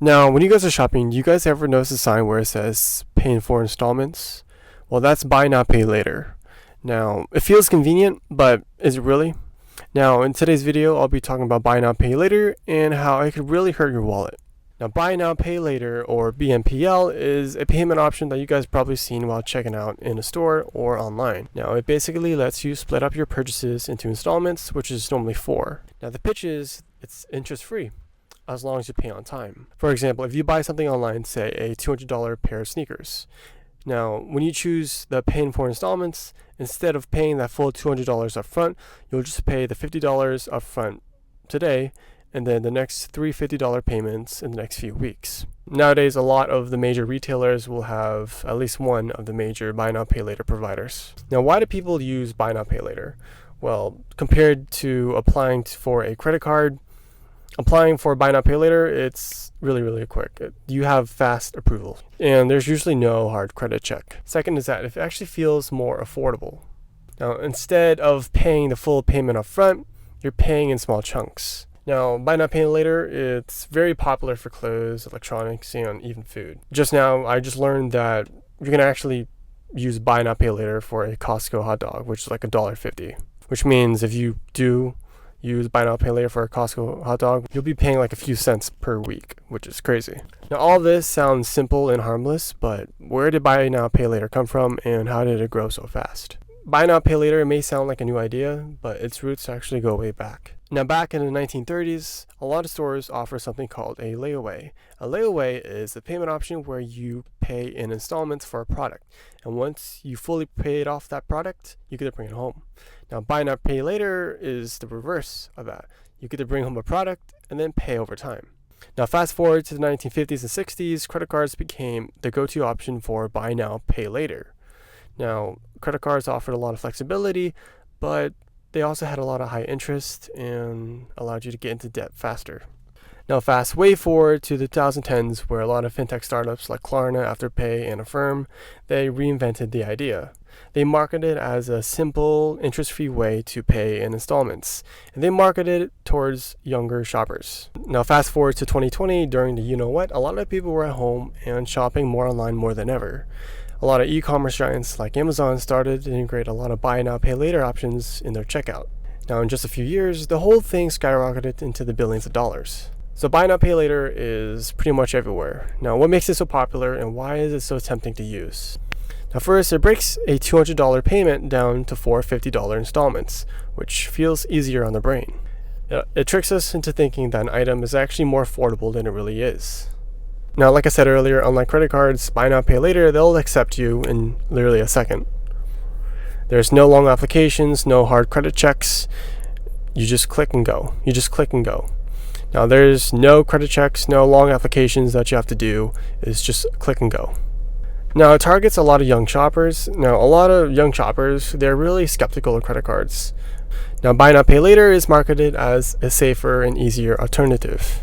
Now, when you guys are shopping, do you guys ever notice a sign where it says pay in 4 installments? Well, that's buy now, pay later. Now, it feels convenient, but is it really? Now, in today's video, I'll be talking about buy now, pay later and how it could really hurt your wallet. Now, buy now, pay later, or BNPL, is a payment option that you guys probably seen while checking out in a store or online. Now, it basically lets you split up your purchases into installments, which is normally 4. Now, the pitch is it's interest-free, as long as you pay on time. For example, if you buy something online, say a $200 pair of sneakers. Now, when you choose the pay in 4 installments, instead of paying that full $200 up front, you'll just pay the $50 up front today, and then the next 3 $50 payments in the next few weeks. Nowadays, a lot of the major retailers will have at least one of the major buy now, pay later providers. Now, why do people use buy now, pay later? Well, compared to applying for a credit card, applying for buy now, pay later, it's really quick. You have fast approval, and there's usually no hard credit check. Second is that it actually feels more affordable. Now, instead of paying the full payment up front, you're paying in small chunks. Now, buy now, pay later, it's very popular for clothes, electronics, and even food. Just now, I just learned that you can actually use buy now, pay later for a Costco hot dog, which is like $1.50. Which means if you do use buy now, pay later for a Costco hot dog, you'll be paying like a few cents per week, which is crazy. Now, all this sounds simple and harmless, but where did buy now, pay later come from, and how did it grow so fast? Buy now, pay later may sound like a new idea, but its roots actually go way back. Now, back in the 1930s, a lot of stores offer something called a layaway. A layaway is a payment option where you pay in installments for a product, and once you fully paid off that product, you get to bring it home. Now, buy now, pay later is the reverse of that. You get to bring home a product and then pay over time. Now, fast forward to the 1950s and 60s, credit cards became the go-to option for buy now, pay later. Now, credit cards offered a lot of flexibility, but they also had a lot of high interest and allowed you to get into debt faster. Now, fast way forward to the 2010s, where a lot of fintech startups like Klarna, Afterpay, and Affirm, they reinvented the idea. They marketed it as a simple, interest-free way to pay in installments, and they marketed it towards younger shoppers. Now, fast forward to 2020, during the you-know-what, a lot of people were at home and shopping more online more than ever. A lot of e-commerce giants like Amazon started to integrate a lot of buy now, pay later options in their checkout. Now, in just a few years, the whole thing skyrocketed into the billions of dollars. So buy now, pay later is pretty much everywhere. Now, what makes it so popular and why is it so tempting to use? Now, first, it breaks a $200 payment down to 4 $50 installments, which feels easier on the brain. It tricks us into thinking that an item is actually more affordable than it really is. Now, like I said earlier, unlike credit cards, buy now, pay later, they'll accept you in literally a second. There's no long applications, no hard credit checks. You just click and go. Now, there's no credit checks, no long applications that you have to do. It's just click and go. Now, it targets a lot of young shoppers. Now, a lot of young shoppers, they're really skeptical of credit cards. Now, buy now, pay later is marketed as a safer and easier alternative.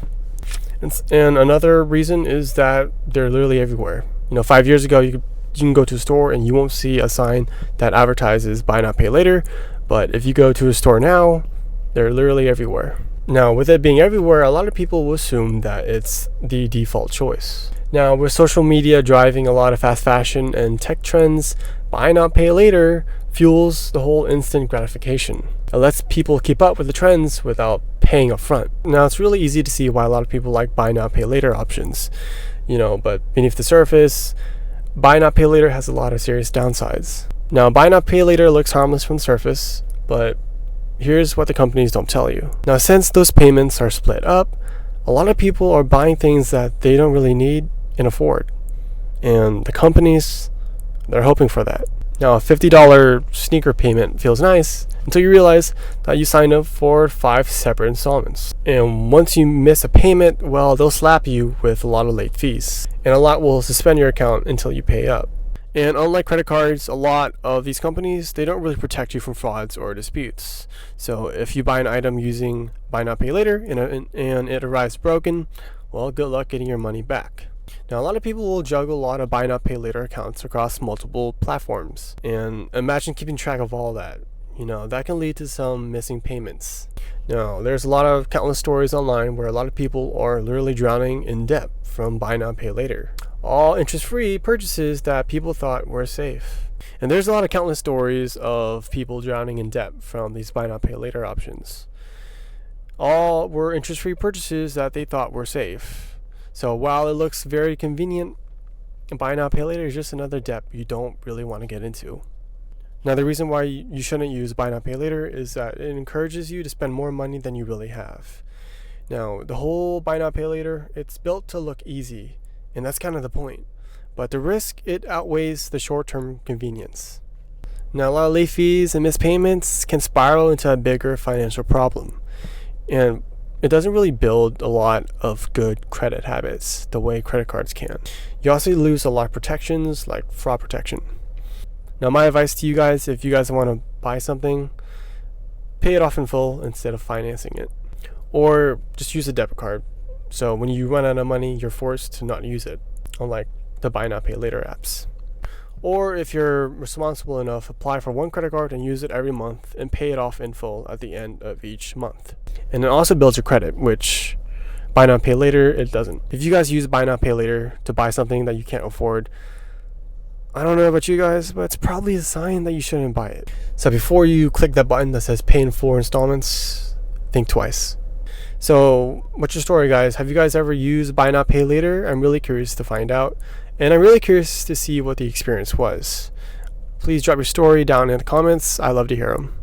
And another reason is that they're literally everywhere. 5 years ago, you can go to a store and you won't see a sign that advertises buy now, pay later. But if you go to a store now, they're literally everywhere. Now, with it being everywhere, a lot of people will assume that it's the default choice. Now, with social media driving a lot of fast fashion and tech trends, buy now, pay later fuels the whole instant gratification. It lets people keep up with the trends without paying up front. Now, it's really easy to see why a lot of people like buy now, pay later options. But beneath the surface, buy now, pay later has a lot of serious downsides. Now, buy now, pay later looks harmless from the surface, but here's what the companies don't tell you. Now, since those payments are split up, a lot of people are buying things that they don't really need and afford. And the companies, they're hoping for that. Now, a $50 sneaker payment feels nice until you realize that you signed up for 5 separate installments. And once you miss a payment, well, they'll slap you with a lot of late fees. And a lot will suspend your account until you pay up. And unlike credit cards, a lot of these companies, they don't really protect you from frauds or disputes. So if you buy an item using buy now, pay later and it arrives broken, well, good luck getting your money back. Now, a lot of people will juggle a lot of buy now, pay later accounts across multiple platforms. And imagine keeping track of all that. that can lead to some missing payments. Now, there's a lot of countless stories online where a lot of people are literally drowning in debt from buy now, pay later. All interest-free purchases that people thought were safe. And there's a lot of countless stories of people drowning in debt from these buy now, pay later options. All were interest-free purchases that they thought were safe. So while it looks very convenient, buy now, pay later is just another debt you don't really want to get into. Now, the reason why you shouldn't use buy now, pay later is that it encourages you to spend more money than you really have. Now, the whole buy now, pay later, it's built to look easy, and that's kind of the point. But the risk, it outweighs the short-term convenience. Now, a lot of late fees and missed payments can spiral into a bigger financial problem. And it doesn't really build a lot of good credit habits the way credit cards can. You also lose a lot of protections like fraud protection. Now, my advice to you guys, if you guys want to buy something, pay it off in full instead of financing it. Or just use a debit card. So when you run out of money, you're forced to not use it, unlike the buy now, pay later apps. Or if you're responsible enough, apply for one credit card and use it every month and pay it off in full at the end of each month. And it also builds your credit, which buy now, pay later, it doesn't. If you guys use buy now, pay later to buy something that you can't afford, I don't know about you guys, but it's probably a sign that you shouldn't buy it. So before you click that button that says pay in 4 installments, think twice. So what's your story, guys? Have you guys ever used buy now, pay later? I'm really curious to find out. And I'm really curious to see what the experience was. Please drop your story down in the comments. I love to hear them.